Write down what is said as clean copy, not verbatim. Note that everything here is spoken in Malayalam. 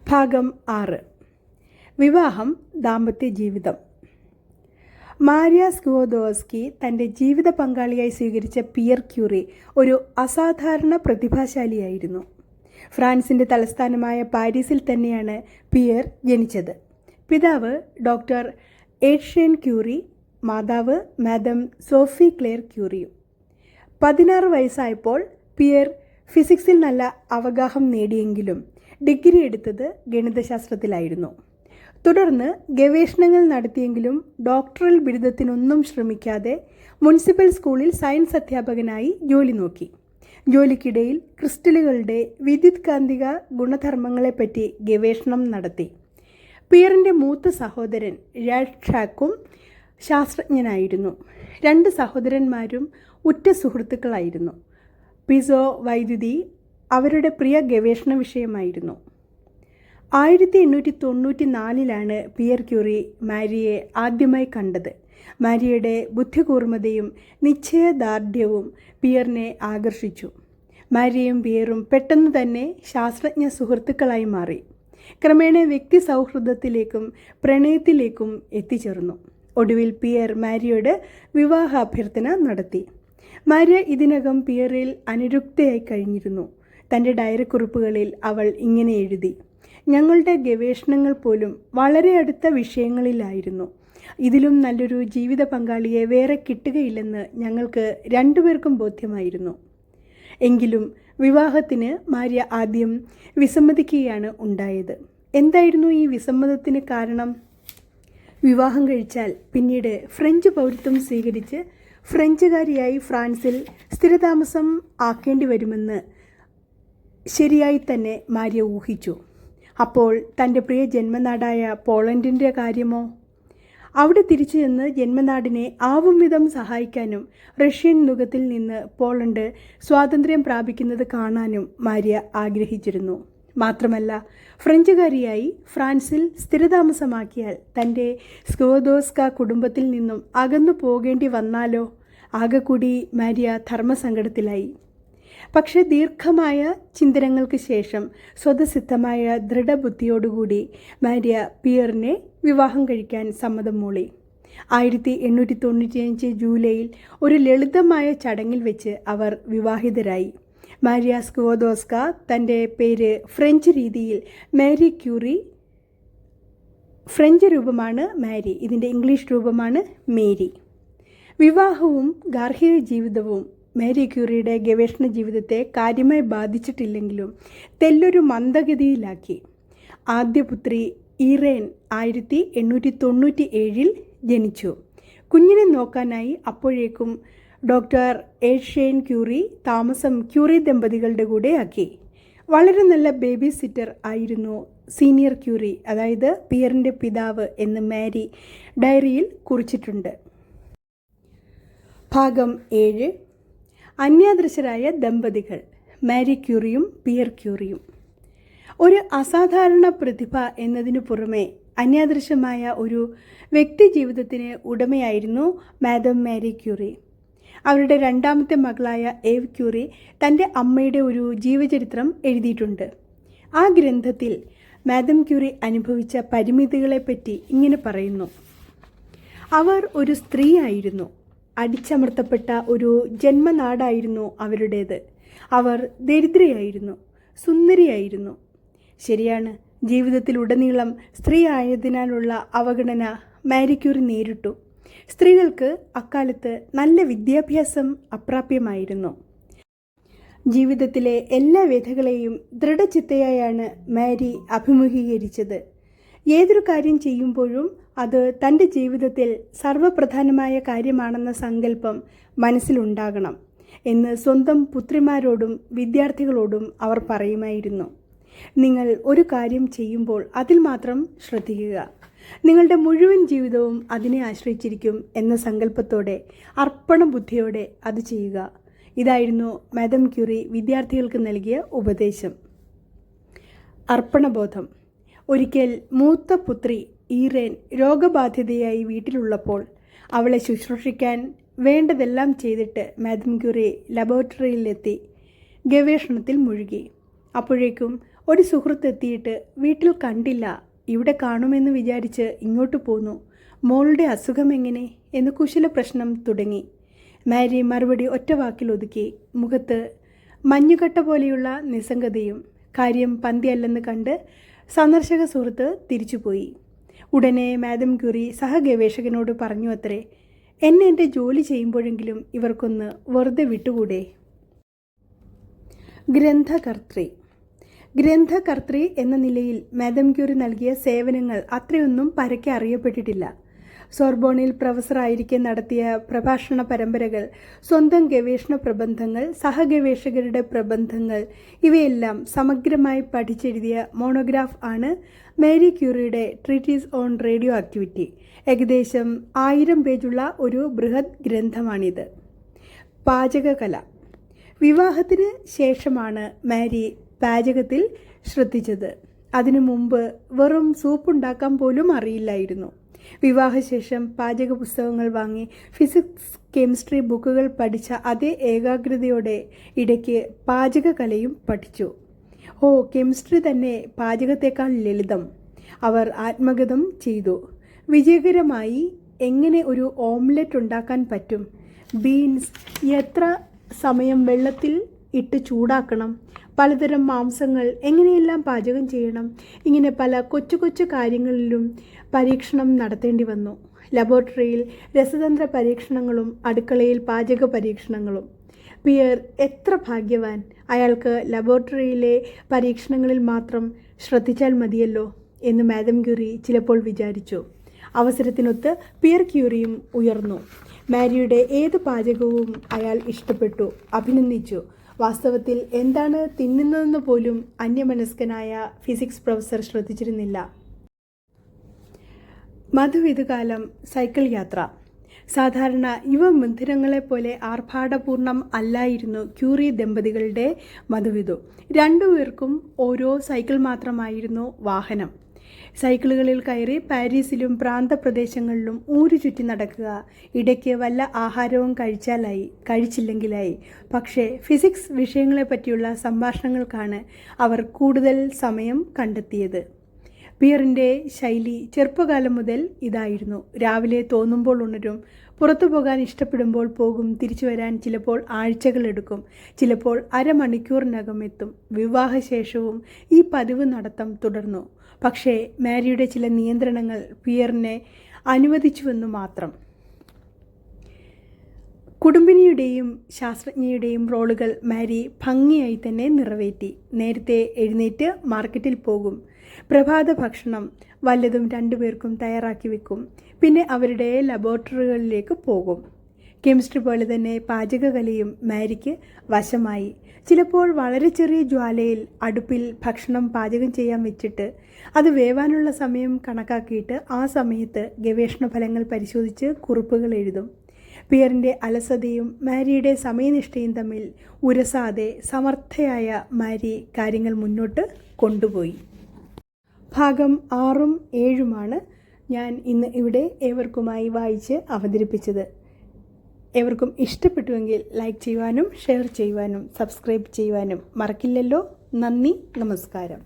ഭാഗം 6. വിവാഹം, ദാമ്പത്യ ജീവിതം. മാരിയ സ്ക്വോദോസ്കി തൻ്റെ ജീവിത പങ്കാളിയായി സ്വീകരിച്ച പിയർ ക്യൂറി ഒരു അസാധാരണ പ്രതിഭാശാലിയായിരുന്നു. ഫ്രാൻസിൻ്റെ തലസ്ഥാനമായ പാരീസിൽ തന്നെയാണ് പിയർ ജനിച്ചത്. പിതാവ് ഡോക്ടർ എഡ്ഷ്യൻ ക്യൂറി, മാതാവ് മാഡം സോഫി ക്ലെയർ ക്യൂറിയും. 16 വയസ്സായപ്പോൾ പിയർ ഫിസിക്സിൽ നല്ല അവഗാഹം നേടിയെങ്കിലും ഡിഗ്രി എടുത്തത് ഗണിതശാസ്ത്രത്തിലായിരുന്നു. തുടർന്ന് ഗവേഷണങ്ങൾ നടത്തിയെങ്കിലും ഡോക്ടറൽ ബിരുദത്തിനൊന്നും ശ്രമിക്കാതെ മുനിസിപ്പൽ സ്കൂളിൽ സയൻസ് അധ്യാപകനായി ജോലി നോക്കി. ജോലിക്കിടയിൽ ക്രിസ്റ്റലുകളുടെ വിദ്യുത്കാന്തിക ഗുണധർമ്മങ്ങളെപ്പറ്റി ഗവേഷണം നടത്തി. പിയറിൻ്റെ മൂത്ത സഹോദരൻ ഷാക്കും ശാസ്ത്രജ്ഞനായിരുന്നു. 2 സഹോദരന്മാരും ഉറ്റ സുഹൃത്തുക്കളായിരുന്നു. പിസോ വൈദ്യുതി അവരുടെ പ്രിയ ഗവേഷണ വിഷയമായിരുന്നു. 1894 പിയർ ക്യൂറി മാരിയെ ആദ്യമായി കണ്ടത്. മാരിയയുടെ ബുദ്ധികൂർമ്മതയും നിശ്ചയദാർഢ്യവും പിയറിനെ ആകർഷിച്ചു. മാരിയയും പിയറും പെട്ടെന്ന് തന്നെ ശാസ്ത്രജ്ഞ സുഹൃത്തുക്കളായി മാറി. ക്രമേണ വ്യക്തി സൗഹൃദത്തിലേക്കും പ്രണയത്തിലേക്കും എത്തിച്ചേർന്നു. ഒടുവിൽ പിയർ മാരിയോട് വിവാഹാഭ്യർത്ഥന നടത്തി. മാരിയ ഇതിനകം പിയറിൽ അനുരക്തയായി കഴിഞ്ഞിരുന്നു. തൻ്റെ ഡയറിക്കുറിപ്പുകളിൽ അവൾ ഇങ്ങനെ എഴുതി: ഞങ്ങളുടെ ഗവേഷണങ്ങൾ പോലും വളരെ അടുത്ത വിഷയങ്ങളിലായിരുന്നു. ഇതിലും നല്ലൊരു ജീവിത പങ്കാളിയെ വേറെ കിട്ടുകയില്ലെന്ന് ഞങ്ങൾക്ക് 2 പേർക്കും ബോധ്യമായിരുന്നു. എങ്കിലും വിവാഹത്തിന് മാരിയ ആദ്യം വിസമ്മതിക്കുകയാണ് ഉണ്ടായത്. എന്തായിരുന്നു ഈ വിസമ്മതത്തിന് കാരണം? വിവാഹം കഴിച്ചാൽ പിന്നീട് ഫ്രഞ്ച് പൗരത്വം സ്വീകരിച്ച് ഫ്രഞ്ചുകാരിയായി ഫ്രാൻസിൽ സ്ഥിരതാമസം ആക്കേണ്ടി വരുമെന്ന് ശരിയായി തന്നെ മാരിയ ഊഹിച്ചു. അപ്പോൾ തൻ്റെ പ്രിയ ജന്മനാടായ പോളണ്ടിൻ്റെ കാര്യമോ? അവിടെ തിരിച്ചു ചെന്ന് ജന്മനാടിനെ ആവും വിധം സഹായിക്കാനും റഷ്യൻ നുകത്തിൽ നിന്ന് പോളണ്ട് സ്വാതന്ത്ര്യം പ്രാപിക്കുന്നത് കാണാനും മാരിയ ആഗ്രഹിച്ചിരുന്നു. മാത്രമല്ല, ഫ്രഞ്ചുകാരിയായി ഫ്രാൻസിൽ സ്ഥിരതാമസമാക്കിയാൽ തൻ്റെ സ്ക്വോദോസ്ക കുടുംബത്തിൽ നിന്നും അകന്നു പോകേണ്ടി വന്നാലോ? ആകെ കൂടി മാരിയ ധർമ്മസങ്കടത്തിലായി. പക്ഷേ ദീർഘമായ ചിന്തനങ്ങൾക്ക് ശേഷം സ്വതസിദ്ധമായ ദൃഢബുദ്ധിയോടുകൂടി മാരിയ പിയറിനെ വിവാഹം കഴിക്കാൻ സമ്മതം മൂളി. 1895 ജൂലൈയിൽ ഒരു ലളിതമായ ചടങ്ങിൽ വെച്ച് അവർ വിവാഹിതരായി. മാരിയ സ്ക്വോദോസ്ക തൻ്റെ പേര് ഫ്രഞ്ച് രീതിയിൽ മാരി ക്യൂറി, ഫ്രഞ്ച് രൂപമാണ് മാരി, ഇതിൻ്റെ ഇംഗ്ലീഷ് രൂപമാണ് മേരി. വിവാഹവും ഗാർഹിക ജീവിതവും മാരി ക്യൂറിയുടെ ഗവേഷണ ജീവിതത്തെ കാര്യമായി ബാധിച്ചിട്ടില്ലെങ്കിലും തെല്ലൊരു മന്ദഗതിയിലാക്കി. ആദ്യ പുത്രി ഇറേൻ 1897 ജനിച്ചു. കുഞ്ഞിനെ നോക്കാനായി അപ്പോഴേക്കും ഡോക്ടർ എഡ്ഷ്യൻ ക്യൂറി താമസം ക്യൂറി ദമ്പതികളുടെ കൂടെ ആക്കി. വളരെ നല്ല ബേബി സിറ്റർ ആയിരുന്നു സീനിയർ ക്യൂറി, അതായത് പിയറിൻ്റെ പിതാവ് എന്ന് മാരി ഡയറിയിൽ കുറിച്ചിട്ടുണ്ട്. ഭാഗം 7. അന്യാദൃശരായ ദമ്പതികൾ, മാരി ക്യൂറിയും പിയർ ക്യൂറിയും. ഒരു അസാധാരണ പ്രതിഭ എന്നതിനു പുറമെ അന്യാദൃശമായ ഒരു വ്യക്തി ജീവിതത്തിന് ഉടമയായിരുന്നു മാഡം മാരി ക്യൂറി. അവരുടെ 2ാമത്തെ മകളായ ഏവ് ക്യൂറി തൻ്റെ അമ്മയുടെ ഒരു ജീവചരിത്രം എഴുതിയിട്ടുണ്ട്. ആ ഗ്രന്ഥത്തിൽ മാഡം ക്യൂറി അനുഭവിച്ച പരിമിതികളെപ്പറ്റി ഇങ്ങനെ പറയുന്നു: അവർ ഒരു സ്ത്രീ ആയിരുന്നു. അടിച്ചമർത്തപ്പെട്ട ഒരു ജന്മനാടായിരുന്നു അവരുടേത്. അവർ ദരിദ്രയായിരുന്നു, സുന്ദരിയായിരുന്നു. ശരിയാണ്, ജീവിതത്തിലുടനീളം സ്ത്രീ ആയതിനാലുള്ള അവഗണന മാരി ക്യൂറി നേരിട്ടു. സ്ത്രീകൾക്ക് അക്കാലത്ത് നല്ല വിദ്യാഭ്യാസം അപ്രാപ്യമായിരുന്നു. ജീവിതത്തിലെ എല്ലാ വ്യഥകളെയും ദൃഢചിത്തയായാണ് മാരി അഭിമുഖീകരിച്ചത്. ഏതൊരു കാര്യം ചെയ്യുമ്പോഴും അത് തൻ്റെ ജീവിതത്തിൽ സർവ്വപ്രധാനമായ കാര്യമാണെന്ന സങ്കല്പം മനസ്സിലുണ്ടാകണം എന്ന് സ്വന്തം പുത്രിമാരോടും വിദ്യാർത്ഥികളോടും അവർ പറയുമായിരുന്നു. നിങ്ങൾ ഒരു കാര്യം ചെയ്യുമ്പോൾ അതിൽ മാത്രം ശ്രദ്ധിക്കുക. നിങ്ങളുടെ മുഴുവൻ ജീവിതവും അതിനെ ആശ്രയിച്ചിരിക്കും എന്ന സങ്കല്പത്തോടെ, അർപ്പണ ബുദ്ധിയോടെ അത് ചെയ്യുക. ഇതായിരുന്നു മാഡം ക്യൂറി വിദ്യാർത്ഥികൾക്ക് നൽകിയ ഉപദേശം. അർപ്പണബോധം. ഒരിക്കൽ മൂത്ത പുത്രി ഇറേൻ രോഗബാധിതയായി വീട്ടിലുള്ളപ്പോൾ അവളെ ശുശ്രൂഷിക്കാൻ വേണ്ടതെല്ലാം ചെയ്തിട്ട് മാഡം ക്യൂറി ലബോറട്ടറിയിലെത്തി ഗവേഷണത്തിൽ മുഴുകി. അപ്പോഴേക്കും ഒരു സുഹൃത്ത് എത്തിയിട്ട് വീട്ടിൽ കണ്ടില്ല, ഇവിടെ കാണുമെന്ന് വിചാരിച്ച് ഇങ്ങോട്ട് പോന്നു. മോളുടെ അസുഖം എങ്ങനെ എന്ന് കുശല പ്രശ്നം തുടങ്ങി. മാരി മറുപടി ഒറ്റ വാക്കിൽ ഒതുക്കി. മുഖത്ത് മഞ്ഞുകട്ട പോലെയുള്ള നിസ്സംഗതയും. കാര്യം പന്തിയല്ലെന്ന് കണ്ട് സന്ദർശക സുഹൃത്ത് തിരിച്ചുപോയി. ഉടനെ മാഡം ക്യൂറി സഹഗവേഷകനോട് പറഞ്ഞു അത്രേ, എന്നെ എൻ്റെ ജോലി ചെയ്യുമ്പോഴെങ്കിലും ഇവർക്കൊന്ന് വെറുതെ വിട്ടുകൂടെ. ഗ്രന്ഥകർത്തൃ എന്ന നിലയിൽ മാഡം ക്യൂറി നൽകിയ സേവനങ്ങൾ അത്രയൊന്നും പരക്കെ അറിയപ്പെട്ടിട്ടില്ല. സോർബോണിൽ പ്രൊഫസറായിരിക്കെ നടത്തിയ പ്രഭാഷണ പരമ്പരകൾ, സ്വന്തം ഗവേഷണ പ്രബന്ധങ്ങൾ, സഹഗവേഷകരുടെ പ്രബന്ധങ്ങൾ ഇവയെല്ലാം സമഗ്രമായി പഠിച്ചെഴുതിയ മോണോഗ്രാഫ് ആണ് മേരി ക്യൂറിയുടെ ട്രീറ്റീസ് ഓൺ റേഡിയോ ആക്ടിവിറ്റി. ഏകദേശം 1000 പേജുള്ള ഒരു ബൃഹത് ഗ്രന്ഥമാണിത്. പാചകകല. വിവാഹത്തിന് ശേഷമാണ് മാരി പാചകത്തിൽ ശ്രദ്ധിച്ചത്. അതിനു മുമ്പ് വെറും സൂപ്പുണ്ടാക്കാൻ പോലും അറിയില്ലായിരുന്നു. വിവാഹശേഷം പാചക പുസ്തകങ്ങൾ വാങ്ങി ഫിസിക്സ്, കെമിസ്ട്രി ബുക്കുകൾ പഠിച്ച അതേ ഏകാഗ്രതയോടെ ഇടയ്ക്ക് പാചകകലയും പഠിച്ചു. കെമിസ്ട്രി തന്നെ പാചകത്തേക്കാൾ ലളിതം. അവർ ആത്മഗതം ചെയ്തു. വിജയകരമായി എങ്ങനെ ഒരു ഓംലെറ്റ് ഉണ്ടാക്കാൻ പറ്റും, ബീൻസ് എത്ര സമയം വെള്ളത്തിൽ ഇട്ട് ചൂടാക്കണം, പലതരം മാംസങ്ങൾ എങ്ങനെയെല്ലാം പാചകം ചെയ്യണം, ഇങ്ങനെ പല കൊച്ചു കൊച്ചു കാര്യങ്ങളിലും പരീക്ഷണം നടത്തേണ്ടി വന്നു. ലബോറട്ടറിയിൽ രസതന്ത്ര പരീക്ഷണങ്ങളും അടുക്കളയിൽ പാചക പരീക്ഷണങ്ങളും. പിയർ എത്ര ഭാഗ്യവാൻ! അയാൾക്ക് ലബോറട്ടറിയിലെ പരീക്ഷണങ്ങളിൽ മാത്രം ശ്രദ്ധിച്ചാൽ മതിയല്ലോ എന്ന് മാഡം ക്യൂറി ചിലപ്പോൾ വിചാരിച്ചു. അവസരത്തിനൊത്ത് പിയർ ക്യൂറിയും ഉയർന്നു. മാരിയുടെ ഏത് പാചകവും അയാൾ ഇഷ്ടപ്പെട്ടു, അഭിനന്ദിച്ചു. വാസ്തവത്തിൽ എന്താണ് തിന്നുന്നതെന്ന് പോലും അന്യമനസ്കനായ ഫിസിക്സ് പ്രൊഫസർ ശ്രദ്ധിച്ചിരുന്നില്ല. മധുവിധുകാലം സൈക്കിൾ യാത്ര. സാധാരണ യുവമിഥുനങ്ങളെപ്പോലെ ആർഭാടപൂർണം അല്ലായിരുന്നു ക്യൂറി ദമ്പതികളുടെ മധുവിധു. രണ്ടുപേർക്കും ഓരോ സൈക്കിൾ മാത്രമായിരുന്നു വാഹനം. സൈക്കിളുകളിൽ കയറി പാരീസിലും പ്രാന്തപ്രദേശങ്ങളിലും ഊരു ചുറ്റി നടക്കുക. ഇടയ്ക്ക് വല്ല ആഹാരവും കഴിച്ചില്ലെങ്കിലായി. പക്ഷേ ഫിസിക്സ് വിഷയങ്ങളെപ്പറ്റിയുള്ള സംഭാഷണങ്ങൾക്കാണ് അവർ കൂടുതൽ സമയം കണ്ടെത്തിയത്. പിയറിൻ്റെ ശൈലി ചെറുപ്പകാലം മുതൽ ഇതായിരുന്നു. രാവിലെ തോന്നുമ്പോൾ ഉണരും, പുറത്തു പോകാൻ ഇഷ്ടപ്പെടുമ്പോൾ പോകും, തിരിച്ചു വരാൻ ചിലപ്പോൾ ആഴ്ചകളെടുക്കും, ചിലപ്പോൾ അരമണിക്കൂറിനകം എത്തും. വിവാഹശേഷവും ഈ പതിവ് നടത്തം തുടർന്നു. പക്ഷേ മാരിയുടെ ചില നിയന്ത്രണങ്ങൾ പിയറിനെ അനുവദിച്ചുവെന്നു മാത്രം. കുടുംബിനിയുടെയും ശാസ്ത്രജ്ഞയുടെയും റോളുകൾ മാരി ഭംഗിയായി തന്നെ നിറവേറ്റി. നേരത്തെ എഴുന്നേറ്റ് മാർക്കറ്റിൽ പോകും. പ്രഭാത ഭക്ഷണം വല്ലതും രണ്ടുപേർക്കും തയ്യാറാക്കി വെക്കും. പിന്നെ അവരുടെ ലബോറട്ടറികളിലേക്ക് പോകും. കെമിസ്ട്രി പോലെ തന്നെ പാചകകലയും മാരിക്ക് വശമായി. ചിലപ്പോൾ വളരെ ചെറിയ ജ്വാലയിൽ അടുപ്പിൽ ഭക്ഷണം പാചകം ചെയ്യാൻ വെച്ചിട്ട് അത് വേവാനുള്ള സമയം കണക്കാക്കിയിട്ട് ആ സമയത്ത് ഗവേഷണ ഫലങ്ങൾ പരിശോധിച്ച് കുറിപ്പുകൾ എഴുതും. പിയറിൻ്റെ അലസതയും മാരിയുടെ സമയനിഷ്ഠയും തമ്മിൽ ഉരസാതെ സമർത്ഥയായ മാരി കാര്യങ്ങൾ മുന്നോട്ട് കൊണ്ടുപോയി. ഭാഗം 6ഉം 7ഉമാണ് ഞാൻ ഇന്ന് ഇവിടെ ഏവർക്കുമായി വായിച്ച് അവതരിപ്പിച്ചത്. ഏവർക്കും ഇഷ്ടപ്പെട്ടുവെങ്കിൽ ലൈക്ക് ചെയ്യുവാനും ഷെയർ ചെയ്യുവാനും സബ്സ്ക്രൈബ് ചെയ്യുവാനും മറക്കില്ലല്ലോ. നന്ദി, നമസ്കാരം.